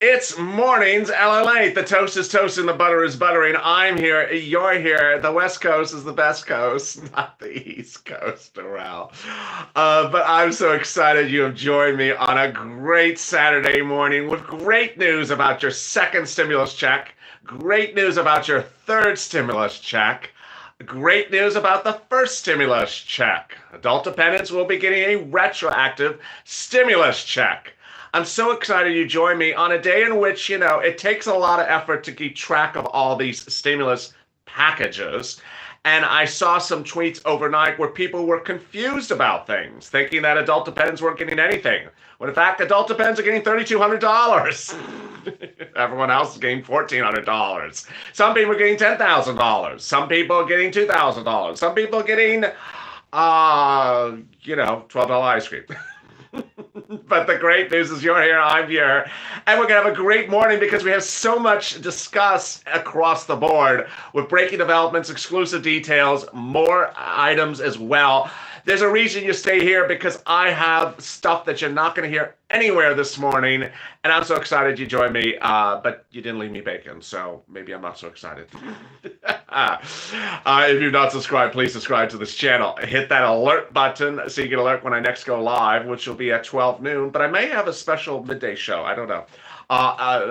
It's mornings, LALATE. The toast is toasting, the butter is buttering. I'm here, you're here. The West Coast is the best coast, not the East Coast, Darrell. But I'm so excited you have joined me on a great Saturday morning with great news about your second stimulus check, great news about your third stimulus check, great news about the first stimulus check. Adult dependents will be getting a retroactive stimulus check. I'm so excited you joined me on a day in which, it takes a lot of effort to keep track of all these stimulus packages. And I saw some tweets overnight where people were confused about things, thinking that adult dependents weren't getting anything. When in fact, adult dependents are getting $3,200. Everyone else is getting $1,400. Some people are getting $10,000. Some people are getting $2,000. Some people are getting, $12 ice cream. But the great news is you're here, I'm here, and we're going to have a great morning because we have so much to discuss across the board with breaking developments, exclusive details, more items as well. There's a reason you stay here because I have stuff that you're not going to hear anywhere this morning, and I'm so excited you joined me, but you didn't leave me bacon, so maybe I'm not so excited. If you've not subscribed, please subscribe to this channel. Hit that alert button so you get alert when I next go live, which will be at 12 noon, but I may have a special midday show. I don't know.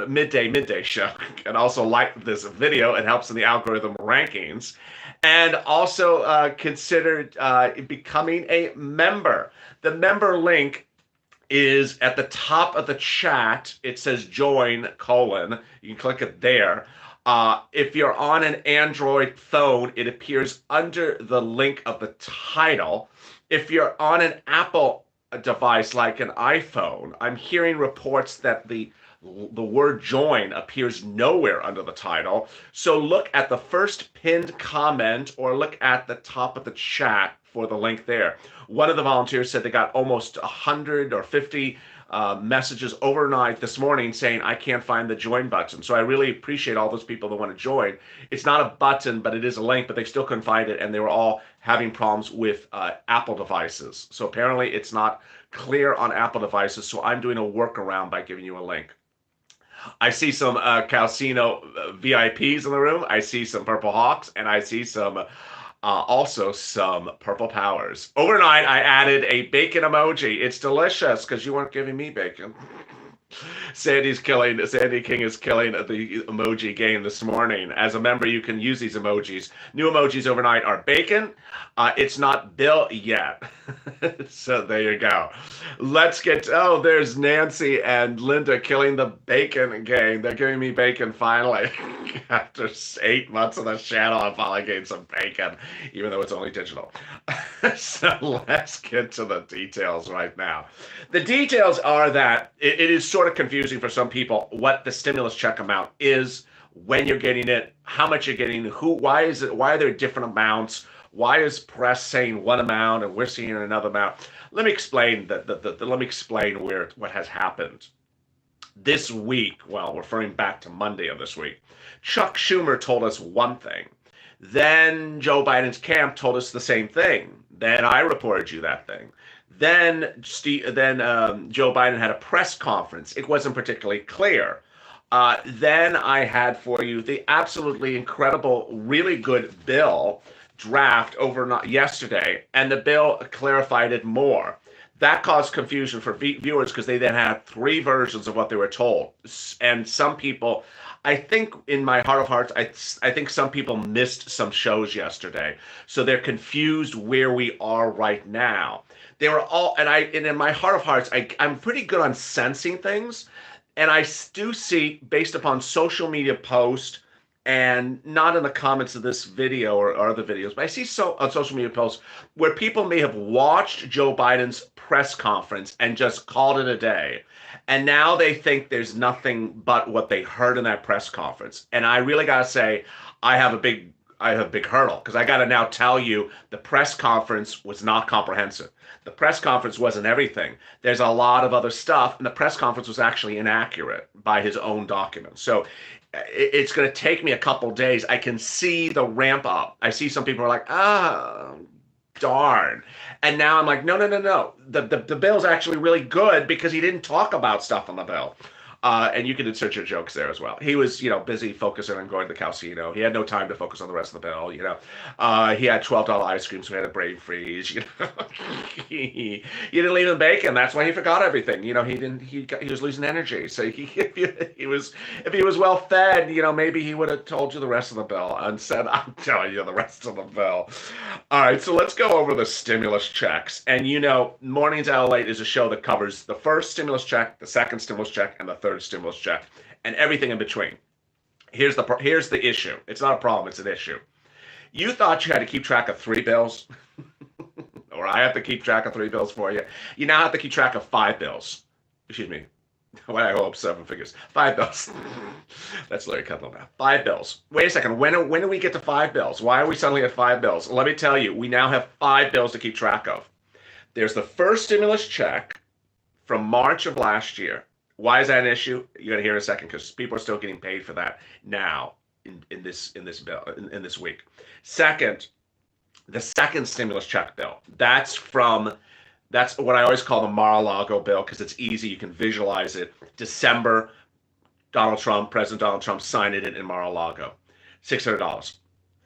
Midday show. And also like this video. It helps in the algorithm rankings. And also consider becoming a member. The member link is at the top of the chat. It says join : you can click it there. If you're on an Android phone, it appears under the link of the title. If you're on an Apple device like an iPhone, I'm hearing reports that the word join appears nowhere under the title. So look at the first pinned comment or look at the top of the chat for the link there. One of the volunteers said they got almost 100 or 50 messages overnight this morning saying, I can't find the join button. So I really appreciate all those people that want to join. It's not a button, but it is a link, but they still couldn't find it. And they were all having problems with Apple devices. So apparently it's not clear on Apple devices. So I'm doing a workaround by giving you a link. I see some Calcino VIPs in the room. I see some Purple Hawks, and I see some also some Purple Powers. Overnight, I added a bacon emoji. It's delicious because you weren't giving me bacon. Sandy King is killing the emoji game this morning. As a member, you can use these emojis. New emojis overnight are bacon. It's not Bill yet. So there you go. Let's get, there's Nancy and Linda killing the bacon game. They're giving me bacon finally. After 8 months of the channel, I'm finally getting some bacon, even though it's only digital. So let's get to the details right now. The details are that it is sort of confusing for some people what the stimulus check amount is, when you're getting it, how much you're getting, why are there different amounts? Why is press saying one amount and we're seeing another amount? Let me explain what has happened. This week, well, referring back to Monday of this week, Chuck Schumer told us one thing. Then Joe Biden's camp told us the same thing. Then I reported you that thing. Then Joe Biden had a press conference. It wasn't particularly clear. Then I had for you the absolutely incredible, really good bill draft yesterday, and the bill clarified it more. That caused confusion for viewers because they then had 3 versions of what they were told. And some people, I think in my heart of hearts, I think some people missed some shows yesterday. So they're confused where we are right now. They were all, and in my heart of hearts, I'm pretty good on sensing things. And I do see, based upon social media posts, and not in the comments of this video or other videos, but I see on social media posts where people may have watched Joe Biden's press conference and just called it a day. And now they think there's nothing but what they heard in that press conference. And I really got to say, I have a big hurdle because I got to now tell you the press conference was not comprehensive. The press conference wasn't everything. There's a lot of other stuff, and the press conference was actually inaccurate by his own documents. So it's going to take me a couple days. I can see the ramp up. I see some people are like, darn. And now I'm like, no. The bill's actually really good because he didn't talk about stuff on the bill. And you can insert your jokes there as well. He was, busy focusing on going to the casino. He had no time to focus on the rest of the bill. He had $12 ice cream, so he had a brain freeze. He didn't leave him bacon. That's why he forgot everything. He didn't. He was losing energy. So if he was well fed, maybe he would have told you the rest of the bill and said, "I'm telling you the rest of the bill." All right, so let's go over the stimulus checks. And Mornings LALATE is a show that covers the first stimulus check, the second stimulus check, and the third stimulus check, and everything in between. Here's the issue. It's not a problem, it's an issue. You thought you had to keep track of 3 bills, or I have to keep track of 3 bills for you. You now have to keep track of 5 bills. Excuse me. What I hope 7 figures. 5 bills. That's Larry Kudlow now. 5 bills. Wait a second. When do we get to 5 bills? Why are we suddenly at 5 bills? Let me tell you. We now have 5 bills to keep track of. There's the first stimulus check from March of last year. Why is that an issue? You're gonna hear in a second because people are still getting paid for that now in this bill in this week. Second, the second stimulus check bill. That's what I always call the Mar-a-Lago bill because it's easy. You can visualize it. December, President Donald Trump signed it in Mar-a-Lago. $600.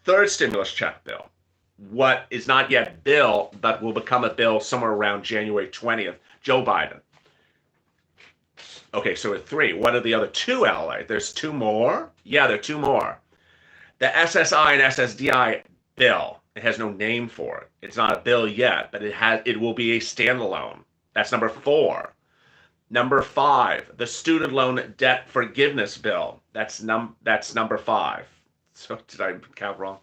Third stimulus check bill. What is not yet bill, but will become a bill somewhere around January 20th. Joe Biden. Okay, so with 3. What are the other 2, LA? There's 2 more? Yeah, there are 2 more. The SSI and SSDI bill. It has no name for it. It's not a bill yet, but it will be a standalone. That's number 4. Number 5, the student loan debt forgiveness bill. That's number 5. So did I count wrong?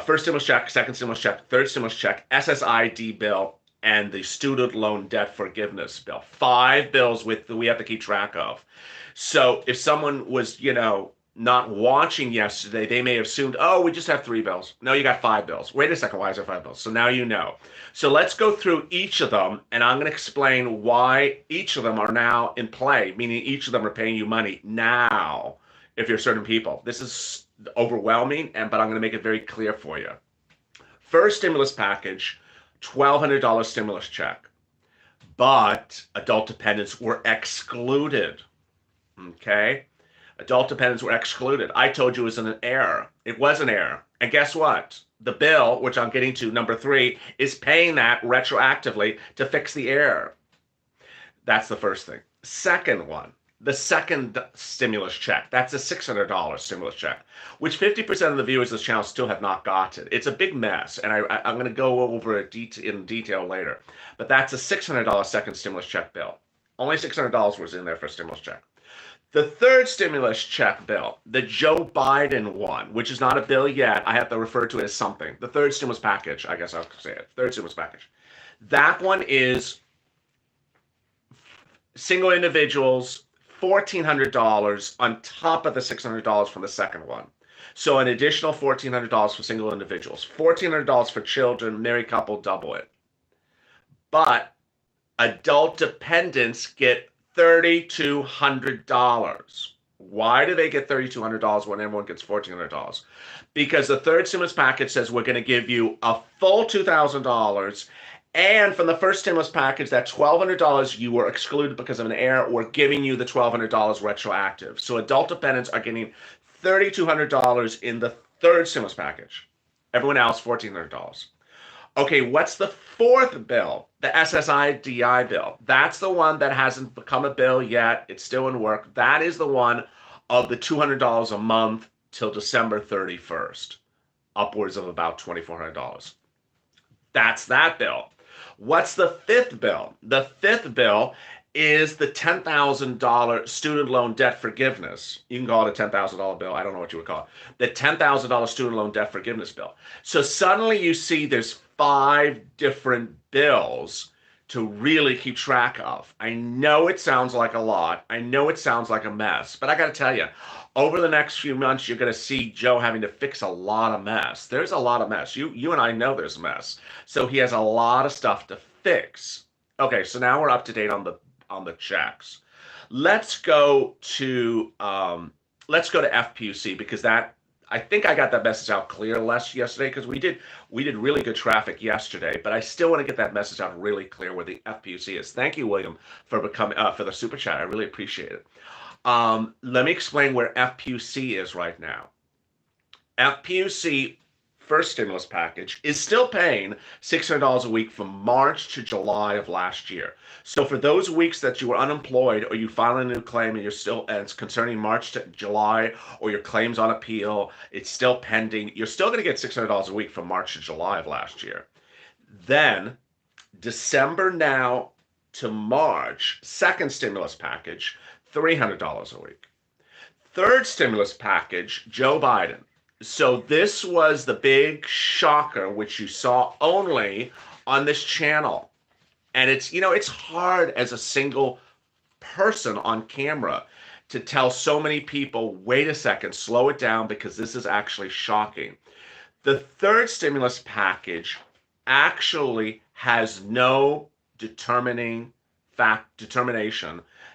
First stimulus check, second stimulus check, third stimulus check, SSID bill, and the student loan debt forgiveness bill. 5 bills we have to keep track of. So if someone was, not watching yesterday, they may have assumed, oh, we just have 3 bills. No, you got 5 bills. Wait a second, why is there 5 bills? So now you know. So let's go through each of them, and I'm going to explain why each of them are now in play, meaning each of them are paying you money now if you're certain people. This is overwhelming, but I'm going to make it very clear for you. First stimulus package, $1,200 stimulus check, but adult dependents were excluded, okay? Adult dependents were excluded. I told you it was an error. It was an error. And guess what? The bill, which I'm getting to, number 3, is paying that retroactively to fix the error. That's the first thing. Second one, the second stimulus check. That's a $600 stimulus check, which 50% of the viewers of this channel still have not gotten. It's a big mess, and I'm going to go over it in detail later. But that's a $600 second stimulus check bill. Only $600 was in there for a stimulus check. The third stimulus check bill, the Joe Biden one, which is not a bill yet, I have to refer to it as something. The third stimulus package, I guess I'll say it. Third stimulus package. That one is single individuals, $1,400 on top of the $600 from the second one. So an additional $1,400 for single individuals. $1,400 for children, married couple, double it. But adult dependents get $3,200. Why do they get $3,200 when everyone gets $1,400? Because the third stimulus package says we're going to give you a full $2,000, and from the first stimulus package, that $1,200 you were excluded because of an error, we're giving you the $1,200 retroactive. So adult dependents are getting $3,200 in the third stimulus package. Everyone else, $1,400. Okay, what's the fourth bill? The SSDI bill. That's the one that hasn't become a bill yet. It's still in work. That is the one of the $200 a month till December 31st, upwards of about $2,400. That's that bill. What's the fifth bill? The fifth bill is the $10,000 student loan debt forgiveness. You can call it a $10,000 bill. I don't know what you would call it. The $10,000 student loan debt forgiveness bill. So suddenly you see there's 5 different bills to really keep track of. I know it sounds like a lot. I know it sounds like a mess. But I got to tell you, over the next few months, you're going to see Joe having to fix a lot of mess. There's a lot of mess. You and I know there's mess. So he has a lot of stuff to fix. Okay, so now we're up to date on the checks. Let's go to FPUC, because that, I think I got that message out clear yesterday, because we did really good traffic yesterday, but I still want to get that message out really clear where the FPUC is. Thank you, William, for the super chat. I really appreciate it. Let me explain where FPUC is right now. FPUC first stimulus package is still paying $600 a week from March to July of last year. So for those weeks that you were unemployed or you filed a new claim and it's concerning March to July, or your claim's on appeal, it's still pending, you're still going to get $600 a week from March to July of last year. Then December now to March, second stimulus package, $300 a week. Third stimulus package, Joe Biden. So this was the big shocker, which you saw only on this channel. And it's hard as a single person on camera to tell so many people, wait a second, slow it down, because this is actually shocking. The third stimulus package actually has no determination,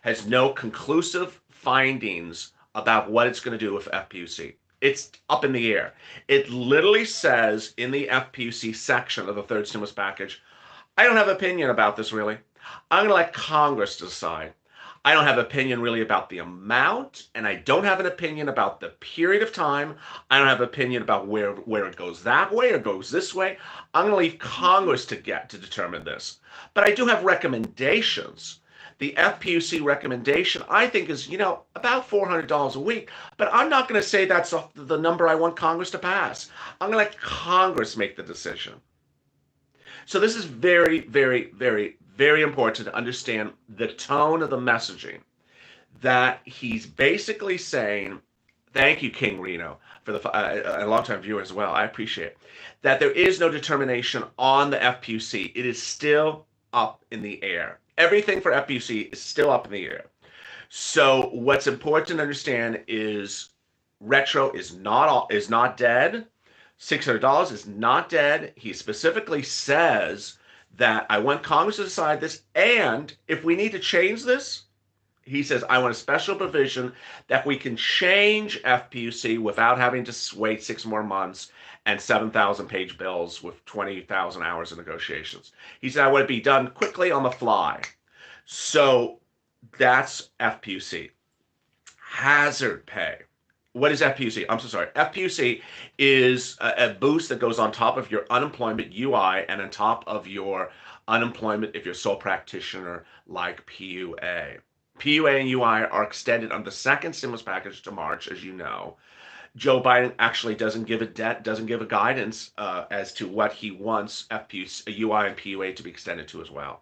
has no conclusive findings about what it's going to do with FPUC. It's up in the air. It literally says in the FPUC section of the third stimulus package, I don't have an opinion about this really. I'm going to let Congress decide. I don't have an opinion really about the amount, and I don't have an opinion about the period of time. I don't have an opinion about where it goes that way or goes this way. I'm going to leave Congress to determine this. But I do have recommendations. The FPUC recommendation, I think, is, about $400 a week. But I'm not going to say that's the number I want Congress to pass. I'm going to let Congress make the decision. So this is very, very, very, very important to understand the tone of the messaging, that he's basically saying, thank you, King Reno, for a longtime viewer as well. I appreciate it. That there is no determination on the FPUC. It is still up in the air. Everything for FPUC is still up in the air. So what's important to understand is retro is not dead. $600 is not dead. He specifically says that I want Congress to decide this, and if we need to change this, he says, I want a special provision that we can change FPUC without having to wait 6 more months and 7,000-page bills with 20,000 hours of negotiations. He said, I want it to be done quickly on the fly. So that's FPUC. Hazard pay. What is FPUC? I'm so sorry. FPUC is a boost that goes on top of your unemployment UI and on top of your unemployment if you're a sole practitioner like PUA. PUA and UI are extended on the second stimulus package to March, as you know. Joe Biden actually doesn't give a guidance as to what he wants FPUC, UI, and PUA to be extended to as well.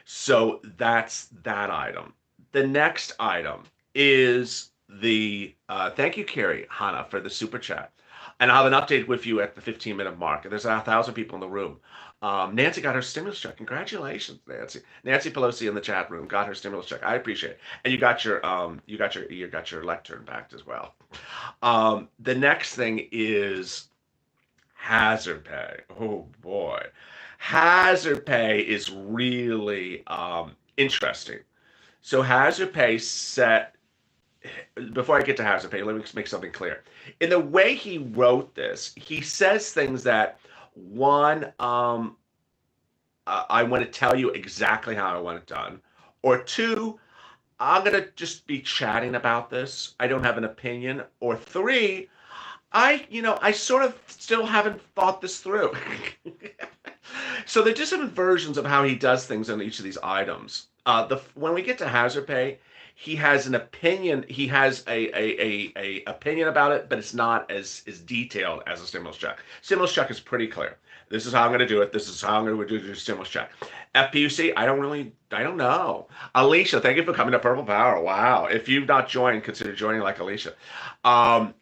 So that's that item. The next item is the thank you, Carrie Hanna, for the super chat. And I'll have an update with you at the 15-minute mark. There's 1,000 people in the room. Nancy got her stimulus check. Congratulations, Nancy. Nancy Pelosi in the chat room got her stimulus check. I appreciate it. And you got your lectern back as well. The next thing is hazard pay. Oh boy, hazard pay is really interesting. So hazard pay set. Before I get to hazard pay, let me make something clear. In the way he wrote this, he says things that, one, I want to tell you exactly how I want it done. Or two, I'm going to just be chatting about this. I don't have an opinion. Or three, I sort of still haven't thought this through. So there are different versions of how he does things on each of these items. When we get to hazard pay, he has an opinion. He has a opinion about it, but it's not as detailed as a stimulus check. Stimulus check is pretty clear. This is how I'm going to do it. This is how I'm going to do the stimulus check. FPUC, I don't know. Alicia, thank you for coming to Purple Power. Wow. If you've not joined, consider joining like Alicia.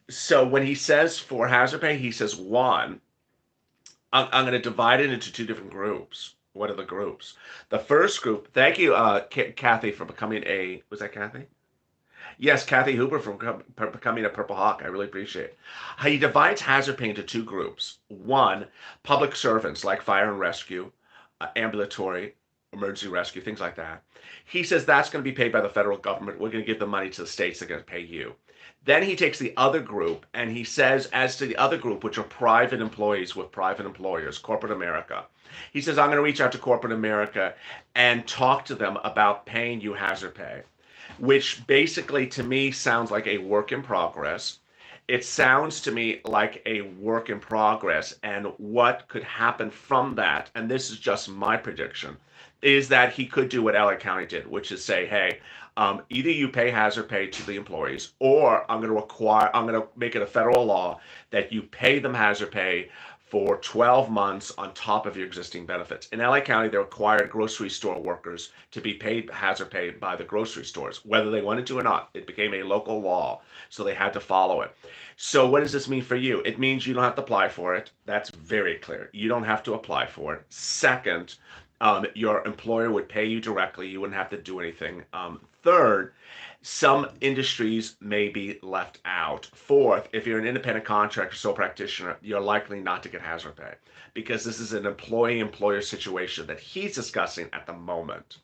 So when he says for hazard pay, he says one, I'm going to divide it into 2 different groups. What are the groups? The first group, thank you, Kathy, for becoming was that Kathy? Yes, Kathy Hooper from becoming a Purple Hawk. I really appreciate it. He divides hazard pay into 2 groups. One, public servants like fire and rescue, ambulatory, emergency rescue, things like that. He says that's going to be paid by the federal government. We're going to give the money to the states that are going to pay you. Then he takes the other group and he says, as to the other group, which are private employees with private employers, corporate America, he says, I'm going to reach out to corporate America and talk to them about paying you hazard pay. which basically to me sounds like a work in progress. It sounds to me like a work in progress, and what could happen from that, and this is just my prediction, is that he could do what LA County did, which is say, hey, either you pay hazard pay to the employees, or I'm going to make it a federal law that you pay them hazard pay for 12 months on top of your existing benefits. In LA County, they required grocery store workers to be paid hazard pay by the grocery stores, whether they wanted to or not. It became a local law, so they had to follow it. So what does this mean for you? It means you don't have to apply for it. That's very clear. You don't have to apply for it. Second, your employer would pay you directly. You wouldn't have to do anything. Third, some industries may be left out. Fourth, if you're an independent contractor, sole practitioner, you're likely not to get hazard pay because this is an employee-employer situation that he's discussing at the moment.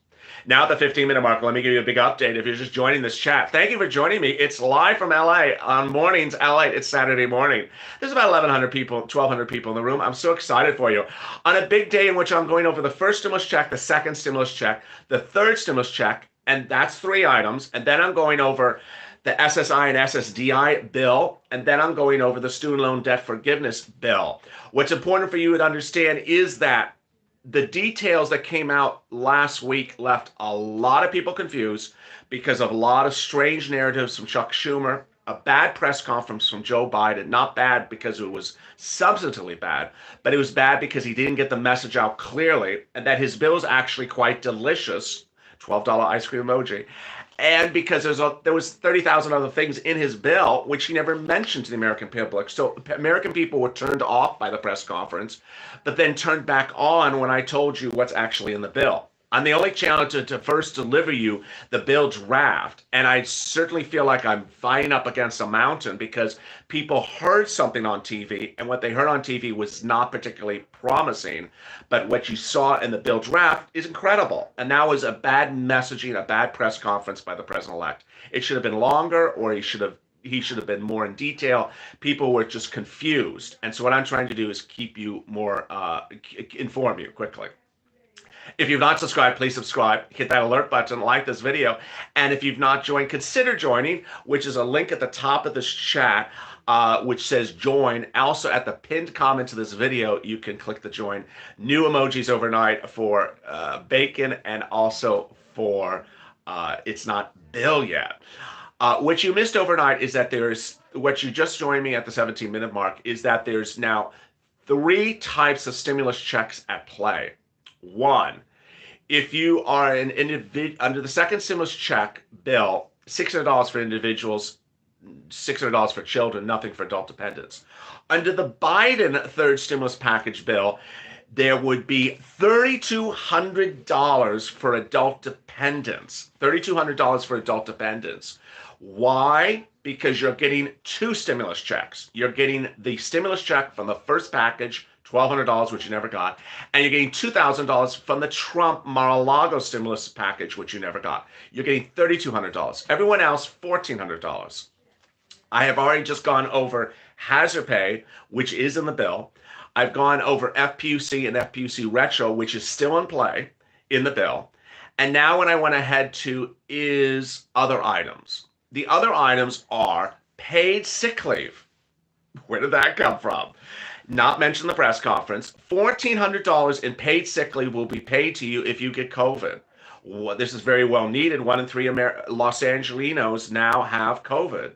Now at the 15-minute mark, let me give you a big update. If you're just joining this chat, thank you for joining me. It's live from LA on mornings, LA. It's Saturday morning. There's about 1,100 people, 1,200 people in the room. I'm so excited for you. On a big day in which I'm going over the first stimulus check, the second stimulus check, the third stimulus check, and that's 3 items. And then I'm going over the SSI and SSDI bill, and then I'm going over the student loan debt forgiveness bill. What's important for you to understand is that the details that came out last week left a lot of people confused because of a lot of strange narratives from Chuck Schumer, a bad press conference from Joe Biden. Not bad because it was substantively bad, but it was bad because he didn't get the message out clearly, and that his bill is actually quite delicious. $12 ice cream emoji. And because there was 30,000 other things in his bill, which he never mentioned to the American public. So American people were turned off by the press conference, but then turned back on when I told you what's actually in the bill. I'm the only channel to first deliver you the bill draft. And I certainly feel like I'm fighting up against a mountain because people heard something on TV, and what they heard on TV was not particularly promising. But what you saw in the bill draft is incredible. And that was a bad messaging, a bad press conference by the president-elect. It should have been longer, or he should have been more in detail. People were just confused. And so what I'm trying to do is keep you more, inform you quickly. If you've not subscribed, please subscribe. Hit that alert button, like this video. And if you've not joined, consider joining, which is a link at the top of this chat, which says join. Also at the pinned comment to this video, you can click the join. New emojis overnight for bacon, and also for it's not bill yet. What you missed overnight is that what you just joined me at the 17-minute mark is that there's now 3 types of stimulus checks at play. 1, if you are an individual under the second stimulus check bill, $600 for individuals, $600 for children, nothing for adult dependents. Under the Biden third stimulus package bill, there would be $3,200 for adult dependents. $3,200 for adult dependents. Why? Because you're getting 2 stimulus checks. You're getting the stimulus check from the first package, $1,200, which you never got, and you're getting $2,000 from the Trump Mar-a-Lago stimulus package, which you never got. You're getting $3,200. Everyone else, $1,400. I have already just gone over hazard pay, which is in the bill. I've gone over FPUC and FPUC retro, which is still in play in the bill. And now what I want to head to is other items. The other items are paid sick leave. Where did that come from? Not mentioned in the press conference. $1,400 in paid sick leave will be paid to you if you get COVID. Well, this is very well needed. 1 in 3 Los Angelinos now have COVID.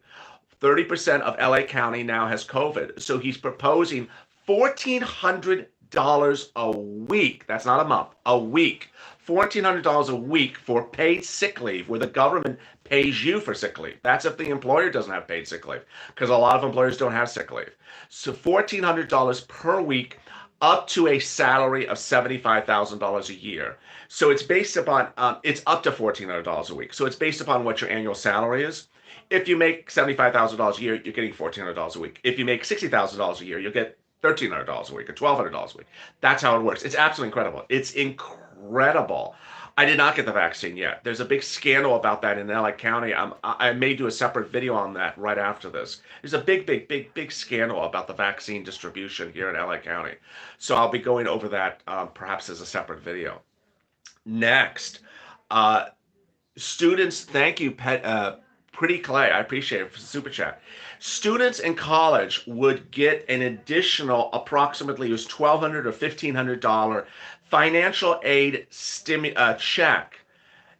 30% of LA County now has COVID. So he's proposing $1,400 a week. That's not a month, a week. $1,400 a week for paid sick leave, where the government pays you for sick leave. That's if the employer doesn't have paid sick leave, because a lot of employers don't have sick leave. So $1,400 per week, up to a salary of $75,000 a year. So it's based upon, it's up to $1,400 a week. So it's based upon what your annual salary is. If you make $75,000 a year, you're getting $1,400 a week. If you make $60,000 a year, you'll get $1,300 a week or $1,200 a week. That's how it works. It's absolutely incredible. It's incredible. I did not get the vaccine yet. There's a big scandal about that in LA County. I may do a separate video on that right after this. There's a big scandal about the vaccine distribution here in LA County. So I'll be going over that perhaps as a separate video. Next, Students, thank you, Pretty Clay. I appreciate it for the super chat. Students in college would get an additional approximately it was $1,200 or $1,500 financial aid check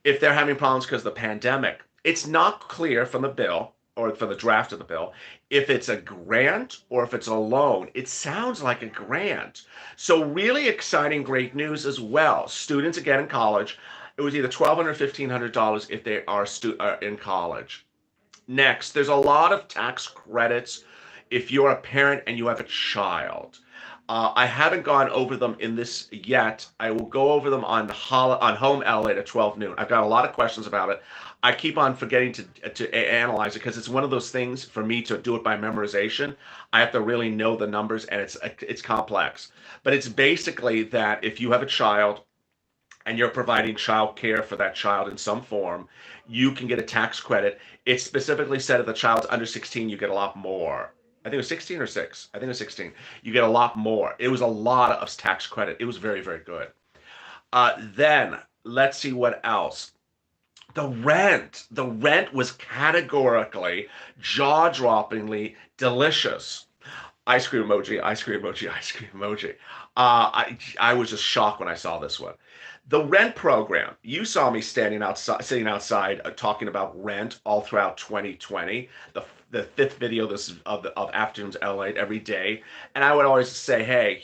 if they're having problems because of the pandemic. It's not clear from the bill or from the draft of the bill if it's a grant or if it's a loan. It sounds like a grant. So really exciting, great news as well. Students again in college, it was either $1,200 or $1,500 if they are in college. Next, there's a lot of tax credits if you're a parent and you have a child. I haven't gone over them in this yet. I will go over them on Home LATE at 12 noon. I've got a lot of questions about it. I keep on forgetting to analyze it because it's one of those things for me to do it by memorization. I have to really know the numbers and it's complex. But it's basically that if you have a child and you're providing child care for that child in some form, you can get a tax credit. It specifically said if the child's under 16, you get a lot more. I think it was 16 or 6. I think it was 16. You get a lot more. It was a lot of tax credit. It was very, very good. Then let's see what else. The rent. The rent was categorically, jaw-droppingly delicious. Ice cream emoji, ice cream emoji, ice cream emoji. I was just shocked when I saw this one. The rent program. You saw me sitting outside, talking about rent all throughout 2020. The fifth video of Afternoons LA every day, and I would always say, hey,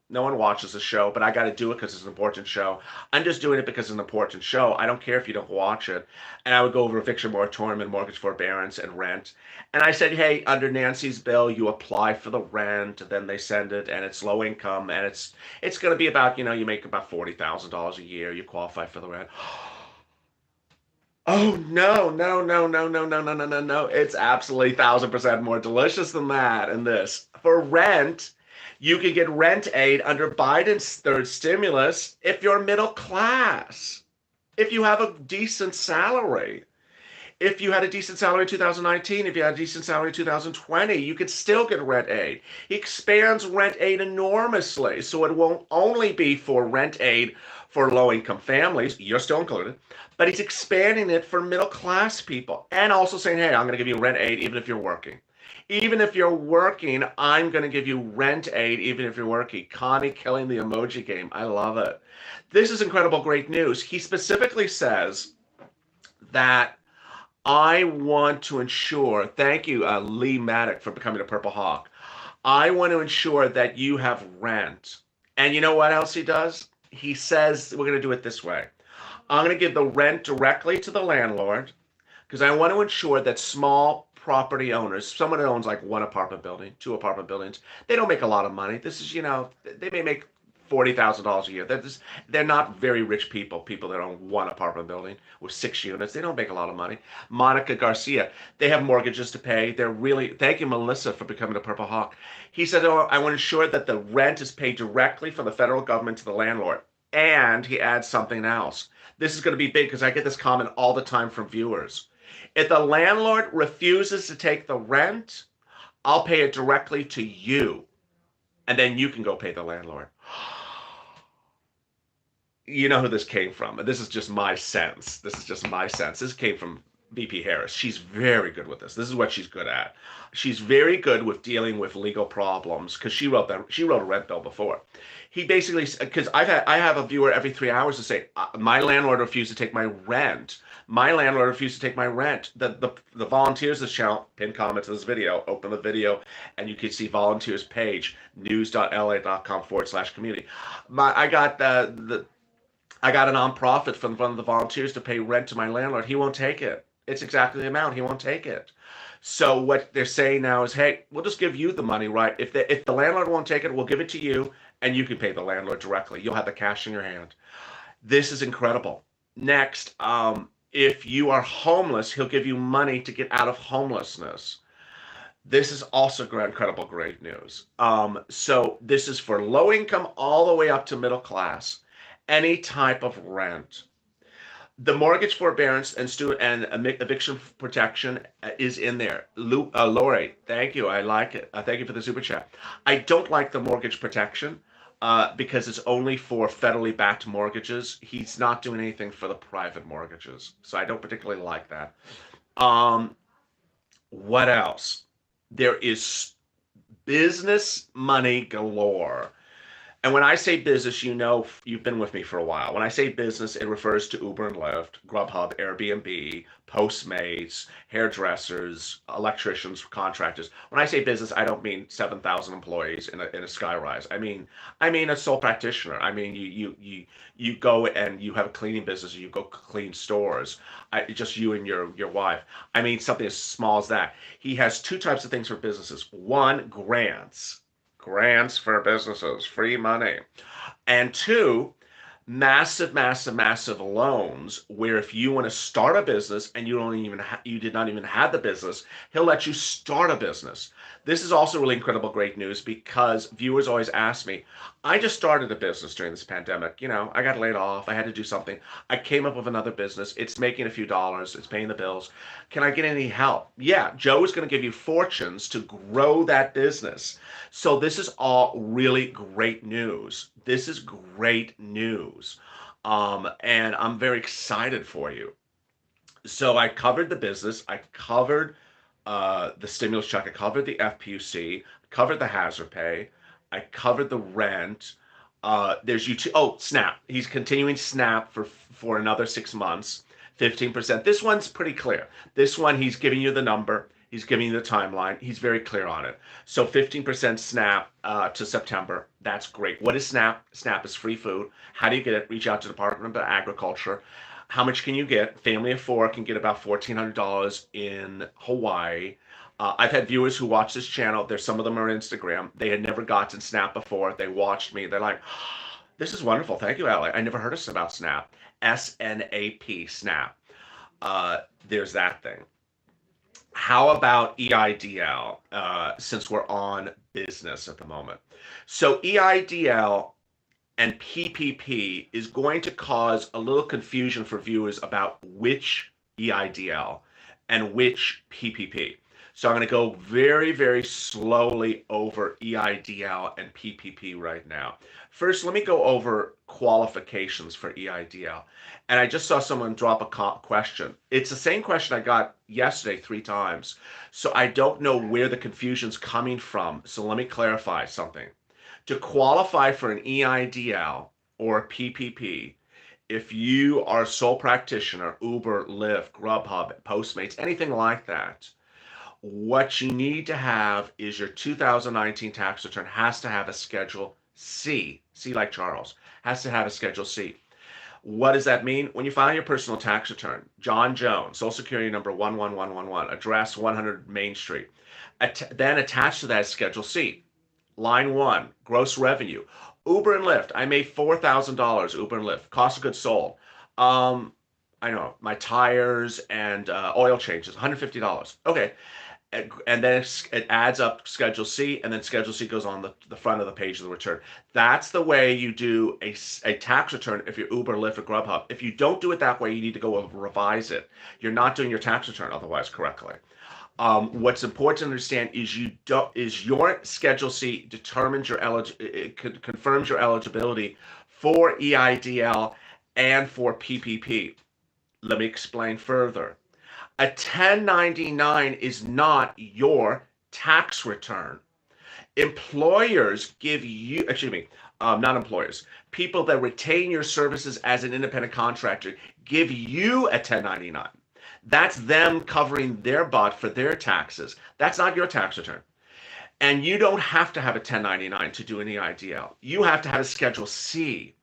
no one watches the show, but I got to do it because it's an important show. I'm just doing it because it's an important show. I don't care if you don't watch it. And I would go over eviction moratorium and mortgage forbearance and rent. And I said, hey, under Nancy's bill, you apply for the rent, then they send it, and it's low income, and it's going to be about, you make about $40,000 a year, you qualify for the rent. Oh no, no, no, no, no, no, no, no, no, no. It's absolutely 1,000% more delicious than that. And this. For rent, you can get rent aid under Biden's third stimulus if you're middle class, if you have a decent salary. If you had a decent salary in 2019, if you had a decent salary in 2020, you could still get rent aid. He expands rent aid enormously, so it won't only be for rent aid for low-income families, you're still included, but he's expanding it for middle-class people and also saying, hey, I'm going to give you rent aid even if you're working. Even if you're working, I'm going to give you rent aid even if you're working. Connie killing the emoji game. I love it. This is incredible, great news. He specifically says that I want to ensure, thank you, Lee Maddock, for becoming a Purple Hawk. I want to ensure that you have rent. And you know what else he does? He says, we're going to do it this way. I'm going to give the rent directly to the landlord because I want to ensure that small property owners, someone that owns like one apartment building, two apartment buildings, they don't make a lot of money. This is, they may make $40,000 a year. They're not very rich people that own one apartment building with 6 units. They don't make a lot of money. Monica Garcia, they have mortgages to pay. Thank you, Melissa, for becoming a Purple Hawk. He said, oh, I want to ensure that the rent is paid directly from the federal government to the landlord. And he adds something else. This is going to be big because I get this comment all the time from viewers. If the landlord refuses to take the rent, I'll pay it directly to you. And then you can go pay the landlord. You know who this came from. This is just my sense. This came from VP Harris. She's very good with this. This is what she's good at. She's very good with dealing with legal problems because she wrote a rent bill before. He basically, because I have a viewer every 3 hours to say, my landlord refused to take my rent. My landlord refused to take my rent. The volunteers of this channel, pin comment to this video, open the video, and you can see volunteers page, news.la.com/community. I got a nonprofit from one of the volunteers to pay rent to my landlord. He won't take it. It's exactly the amount. He won't take it. So what they're saying now is, hey, we'll just give you the money, right? If the landlord won't take it, we'll give it to you, and you can pay the landlord directly. You'll have the cash in your hand. This is incredible. Next, if you are homeless, he'll give you money to get out of homelessness. This is also incredible, great news. So this is for low income all the way up to middle class. Any type of rent. The mortgage forbearance and eviction protection is in there. Lori, thank you. I like it. Thank you for the super chat. I don't like the mortgage protection. because it's only for federally backed mortgages. He's not doing anything for the private mortgages. So I don't particularly like that. Um, what else? There is business money galore. And when I say business, you know, you've been with me for a while. When I say business, it refers to Uber and Lyft, Grubhub, Airbnb, Postmates, hairdressers, electricians, contractors. When I say business, I don't mean 7,000 employees in a skyrise. I mean a sole practitioner. I mean you go and you have a cleaning business, or you go clean stores. Just you and your wife. I mean something as small as that. He has two types of things for businesses. One, grants for businesses, free money. And two, massive, massive, massive loans where if you want to start a business and you did not even have the business, he'll let you start a business. This is also really incredible, great news because viewers always ask me, I just started a business during this pandemic. You know, I got laid off. I had to do something. I came up with another business. It's making a few dollars. It's paying the bills. Can I get any help? Yeah, Joe is going to give you fortunes to grow that business. So this is all really great news. This is great news. And I'm very excited for you. So I covered the business. I covered the stimulus check. I covered the FPUC. Covered the hazard pay. I covered the rent. There's oh, SNAP. He's continuing SNAP for another 6 months, 15%. This one's pretty clear. This one, he's giving you the number. He's giving you the timeline. He's very clear on it. So 15% SNAP to September. That's great. What is SNAP? SNAP is free food. How do you get it? Reach out to the Department of Agriculture. How much can you get? Family of four can get about $1,400 in Hawaii. I've had viewers who watch this channel. There's some of them are on Instagram. They had never gotten SNAP before. They watched me. They're like, this is wonderful. Thank you, Ali. I never heard of about SNAP. SNAP, SNAP. There's that thing. How about EIDL, since we're on business at the moment? So EIDL and PPP is going to cause a little confusion for viewers about which EIDL and which PPP. So I'm going to go very, very slowly over EIDL and PPP right now. First, let me go over qualifications for EIDL. And I just saw someone drop a question. It's the same question I got yesterday 3 times. So I don't know where the confusion's coming from. So let me clarify something. To qualify for an EIDL or a PPP, if you are a sole practitioner, Uber, Lyft, Grubhub, Postmates, anything like that, what you need to have is your 2019 tax return has to have a Schedule C, C like Charles, has to have a Schedule C. What does that mean? When you file your personal tax return, John Jones, Social Security number 11111, address 100 Main Street, then attached to that is Schedule C. Line 1, gross revenue. Uber and Lyft, I made $4,000 Uber and Lyft, cost of goods sold. I know, my tires and oil changes, $150. Okay. And then it adds up Schedule C, and then Schedule C goes on the front of the page of the return. That's the way you do a tax return if you're Uber, Lyft, or Grubhub. If you don't do it that way, you need to go revise it. You're not doing your tax return otherwise correctly. What's important to understand is your Schedule C determines confirms your eligibility for EIDL and for PPP. Let me explain further. A 1099 is not your tax return. Employers give you, not employers, people that retain your services as an independent contractor give you a 1099. That's them covering their butt for their taxes. That's not your tax return. And you don't have to have a 1099 to do an EIDL. You have to have a Schedule C.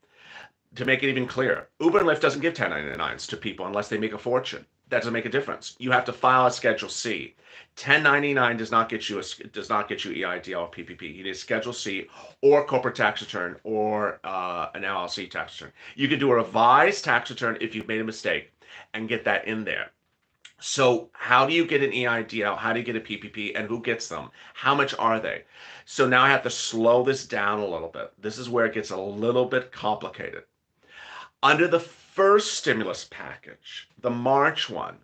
To make it even clearer, Uber and Lyft doesn't give 1099s to people unless they make a fortune. That doesn't make a difference. You have to file a Schedule C. 1099 does not get you EIDL or PPP. You need a Schedule C or corporate tax return or an LLC tax return. You can do a revised tax return if you've made a mistake and get that in there. So how do you get an EIDL? How do you get a PPP? And who gets them? How much are they? So now I have to slow this down a little bit. This is where it gets a little bit complicated. Under the first stimulus package, the March one,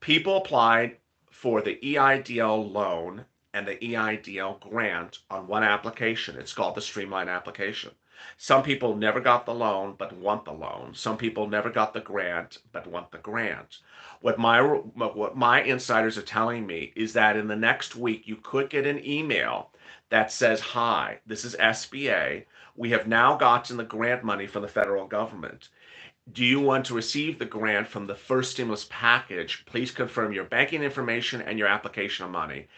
people applied for the EIDL loan and the EIDL grant on one application. It's called the Streamline application. Some people never got the loan but want the loan. Some people never got the grant but want the grant. What my insiders are telling me is that in the next week you could get an email that says, "Hi, this is SBA. We have now gotten the grant money from the federal government. Do you want to receive the grant from the first stimulus package? Please confirm your banking information and your application of money."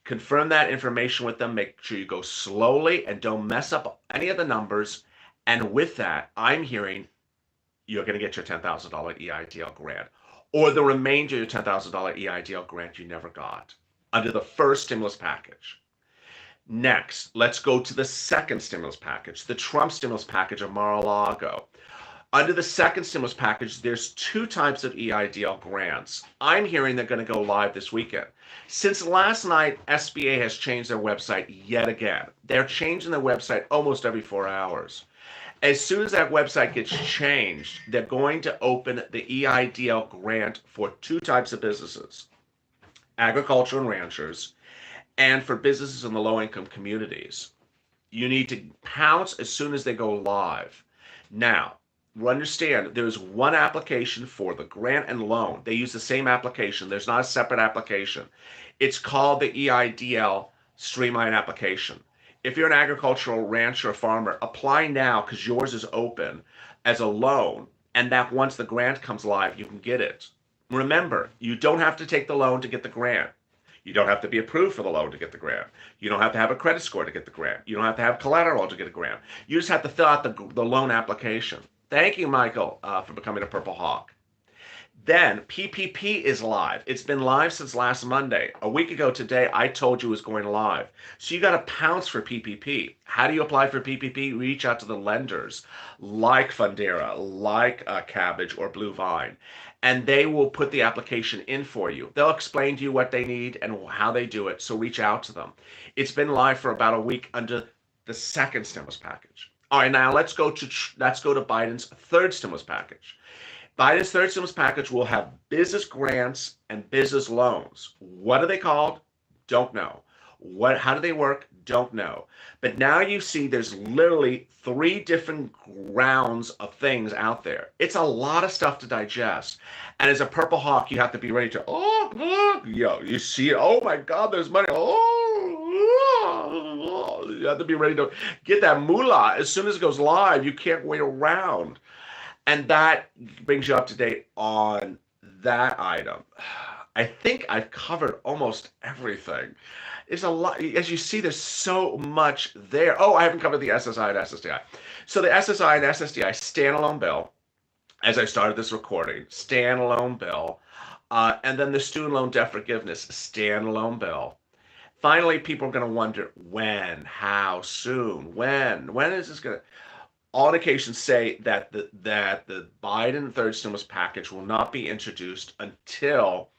Confirm that information with them. Make sure you go slowly and don't mess up any of the numbers. And with that, I'm hearing you're going to get your $10,000 EIDL grant, or the remainder of your $10,000 EIDL grant you never got under the first stimulus package. Next, let's go to the second stimulus package, the Trump stimulus package of Mar-a-Lago. Under the second stimulus package, there's two types of EIDL grants. I'm hearing they're going to go live this weekend. Since last night, SBA has changed their website yet again. They're changing their website almost every 4 hours. As soon as that website gets changed, they're going to open the EIDL grant for two types of businesses: agriculture and ranchers, and for businesses in the low-income communities. You need to pounce as soon as they go live. Now, understand, there's one application for the grant and loan. They use the same application. There's not a separate application. It's called the EIDL Streamline application. If you're an agricultural rancher or farmer, apply now because yours is open as a loan, and that once the grant comes live, you can get it. Remember, you don't have to take the loan to get the grant. You don't have to be approved for the loan to get the grant. You don't have to have a credit score to get the grant. You don't have to have collateral to get a grant. You just have to fill out the loan application. Thank you, Michael, for becoming a Purple Hawk. Then PPP is live. It's been live since last Monday. A week ago today, I told you it was going live. So you got to pounce for PPP. How do you apply for PPP? Reach out to the lenders like Fundera, like Cabbage or Blue Vine, and they will put the application in for you. They'll explain to you what they need and how they do it, so reach out to them. It's been live for about a week under the second stimulus package. All right, now let's go to Biden's third stimulus package. Biden's third stimulus package will have business grants and business loans. What are they called? Don't know. How do they work? Don't know. But now you see there's literally 3 different rounds of things out there. It's a lot of stuff to digest. And as a Purple Hawk, you have to be ready to, you see it. Oh my God, there's money. You have to be ready to get that moolah. As soon as it goes live, you can't wait around. And that brings you up to date on that item. I think I've covered almost everything. It's a lot. As you see, there's so much there. Oh, I haven't covered the SSI and SSDI. So the SSI and SSDI standalone bill, as I started this recording, standalone bill. And then the student loan debt forgiveness, standalone bill. Finally, people are going to wonder when, how soon, when is this going to... All indications say that the Biden third stimulus package will not be introduced until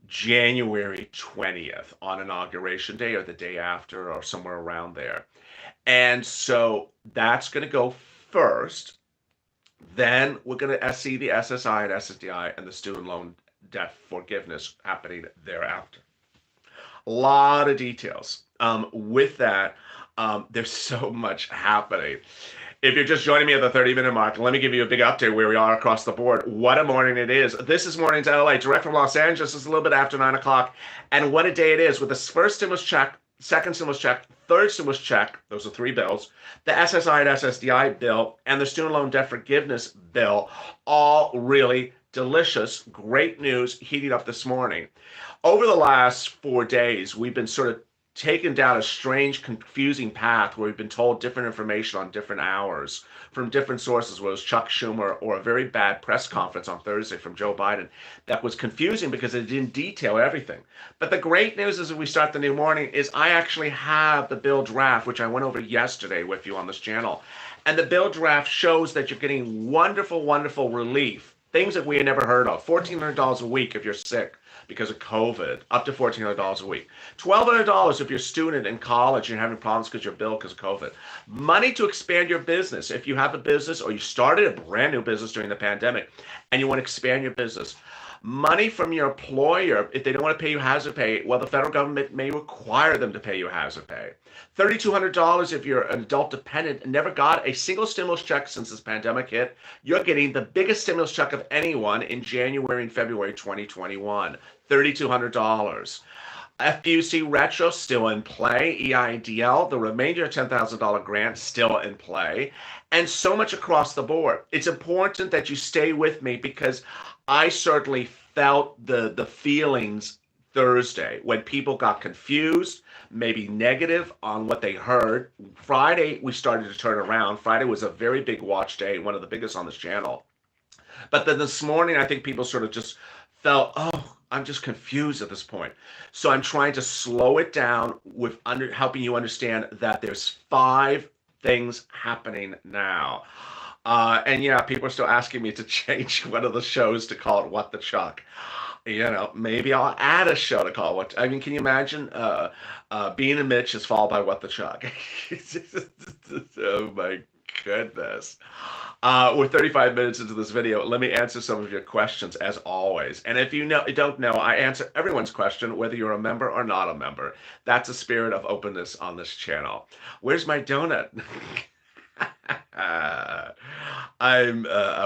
January 20th on Inauguration Day or the day after or somewhere around there. And so that's going to go first. Then we're going to see the SSI and SSDI and the student loan debt forgiveness happening thereafter. A lot of details. With that, there's so much happening. If you're just joining me at the 30-minute mark, let me give you a big update where we are across the board. What a morning it is. This is Mornings LA, direct from Los Angeles. It's a little bit after 9 o'clock. And what a day it is with the first stimulus check, second stimulus check, third stimulus check. Those are 3 bills. The SSI and SSDI bill and the student loan debt forgiveness bill, all really delicious. Great news heating up this morning. Over the last 4 days, we've been sort of taken down a strange, confusing path where we've been told different information on different hours from different sources, whether it was Chuck Schumer or a very bad press conference on Thursday from Joe Biden that was confusing because it didn't detail everything. But the great news as we start the new morning is I actually have the bill draft, which I went over yesterday with you on this channel. And the bill draft shows that you're getting wonderful, wonderful relief, things that we had never heard of. $1,400 a week if you're sick because of COVID, up to $1,400 a week. $1,200 if you're a student in college and you're having problems because your bill because of COVID. Money to expand your business. If you have a business or you started a brand new business during the pandemic and you want to expand your business. Money from your employer, if they don't want to pay you hazard pay, well, the federal government may require them to pay you hazard pay. $3,200 if you're an adult dependent and never got a single stimulus check since this pandemic hit. You're getting the biggest stimulus check of anyone in January and February 2021. $3,200. FPUC retro still in play. EIDL, the remainder of $10,000 grant, still in play. And so much across the board. It's important that you stay with me because I certainly felt the feelings Thursday when people got confused, maybe negative on what they heard. Friday, we started to turn around. Friday was a very big watch day, one of the biggest on this channel. But then this morning, I think people sort of just felt, oh, I'm just confused at this point. So I'm trying to slow it down with helping you understand that there's 5 things happening now. And yeah, people are still asking me to change one of the shows to call it What the Chuck. You know, maybe I'll add a show to call it What. I mean, can you imagine Bean and Mitch is followed by What the Chuck? Oh my goodness. We're 35 minutes into this video. Let me answer some of your questions as always. And if you don't know, I answer everyone's question, whether you're a member or not a member. That's a spirit of openness on this channel. Where's my donut?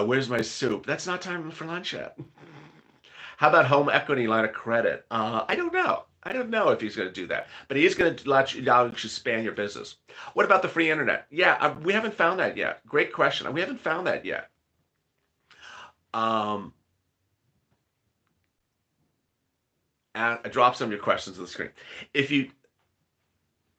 Where's my soup? That's not time for lunch yet. How about home equity line of credit? I don't know. I don't know if he's going to do that, but he is going to let you expand your business. What about the free internet? Yeah, we haven't found that yet. Great question. We haven't found that yet. I dropped some of your questions on the screen.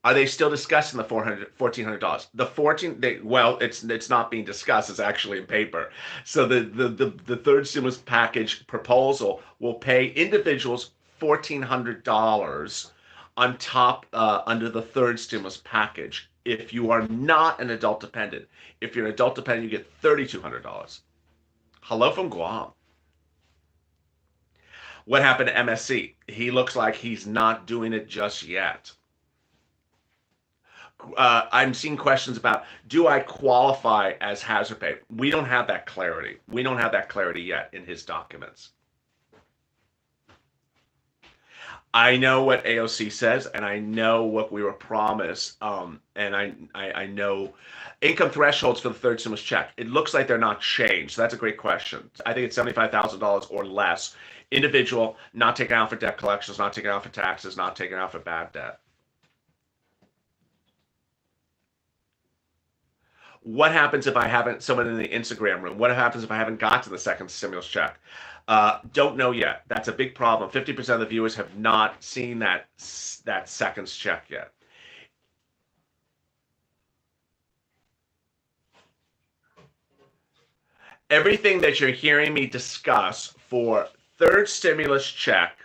Are they still discussing the $1,400? The 14, well, it's not being discussed. It's actually in paper. So the third stimulus package proposal will pay individuals $1,400 on top under the third stimulus package. If you are not an adult dependent, if you're an adult dependent, you get $3,200. Hello from Guam. What happened to MSC? He looks like he's not doing it just yet. I'm seeing questions about, do I qualify as hazard pay? We don't have that clarity. We don't have that clarity yet in his documents. I know what AOC says, and I know what we were promised, and I know income thresholds for the third stimulus check. It looks like they're not changed. So that's a great question. I think it's $75,000 or less. Individual, not taken out for debt collections, not taken out for taxes, not taken out for bad debt. What happens if I haven't, someone in the Instagram room, what happens if I haven't got to the second stimulus check? Don't know yet. That's a big problem. 50% of the viewers have not seen that second check yet. Everything that you're hearing me discuss for third stimulus check,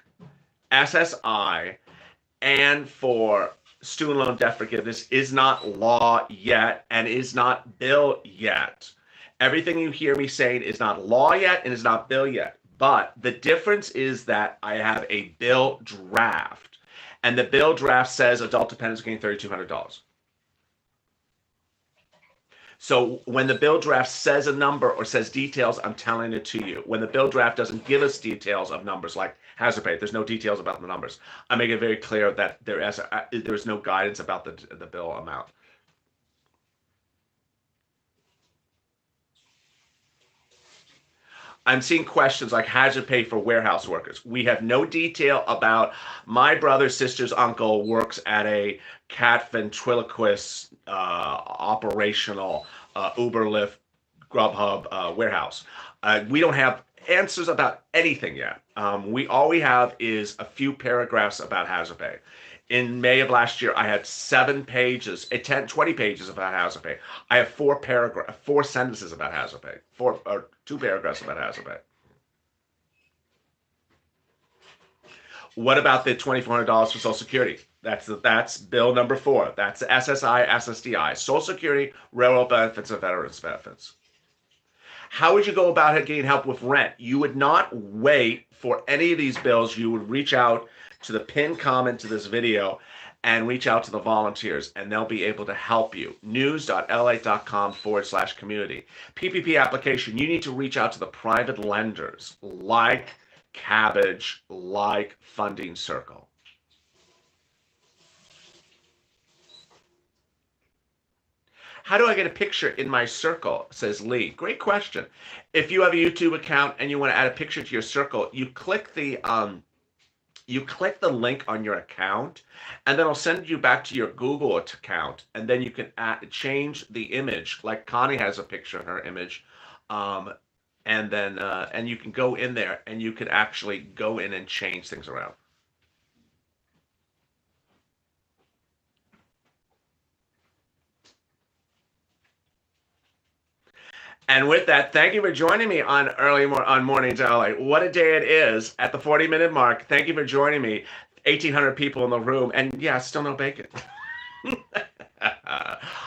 SSI, and for student loan debt forgiveness is not law yet and is not bill yet. Everything you hear me saying is not law yet and is not bill yet. But the difference is that I have a bill draft, and the bill draft says adult dependents are getting $3,200. So when the bill draft says a number or says details, I'm telling it to you. When the bill draft doesn't give us details of numbers like hazard pay, there's no details about the numbers. I make it very clear that there is no guidance about the bill amount. I'm seeing questions like hazard pay for warehouse workers. We have no detail about my brother, sister's uncle works at a cat ventriloquist operational Uber, Lyft, Grubhub warehouse. We don't have answers about anything yet. All we have is a few paragraphs about hazard pay. In May of last year, I had 7 pages, 20 pages about hazard pay. I have 4 sentences about hazard pay, 2 paragraphs about hazard pay. What about the $2,400 for Social Security? That's bill number 4. That's the SSI, SSDI, Social Security, railroad benefits, and veterans benefits. How would you go about getting help with rent? You would not wait for any of these bills. You would reach out to the pinned comment to this video and reach out to the volunteers, and they'll be able to help you. news.lalate.com/community. PPP application, you need to reach out to the private lenders like cabbage-like funding circle. How do I get a picture in my circle? Says Lee. Great question. If you have a YouTube account and you want to add a picture to your circle, you click the link on your account, and then it'll send you back to your Google account, and then you can change the image. Like Connie has a picture in her image, and then and you can go in there and you can actually go in and change things around. And with that, thank you for joining me on on Mornings LA. What a day it is at the 40-minute mark. Thank you for joining me. 1,800 people in the room, and yeah, still no bacon.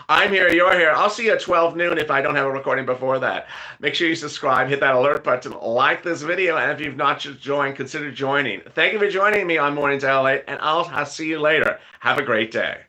I'm here, you're here. I'll see you at 12 noon if I don't have a recording before that. Make sure you subscribe, hit that alert button, like this video, and if you've not just joined, consider joining. Thank you for joining me on Mornings LA, and I'll see you later. Have a great day.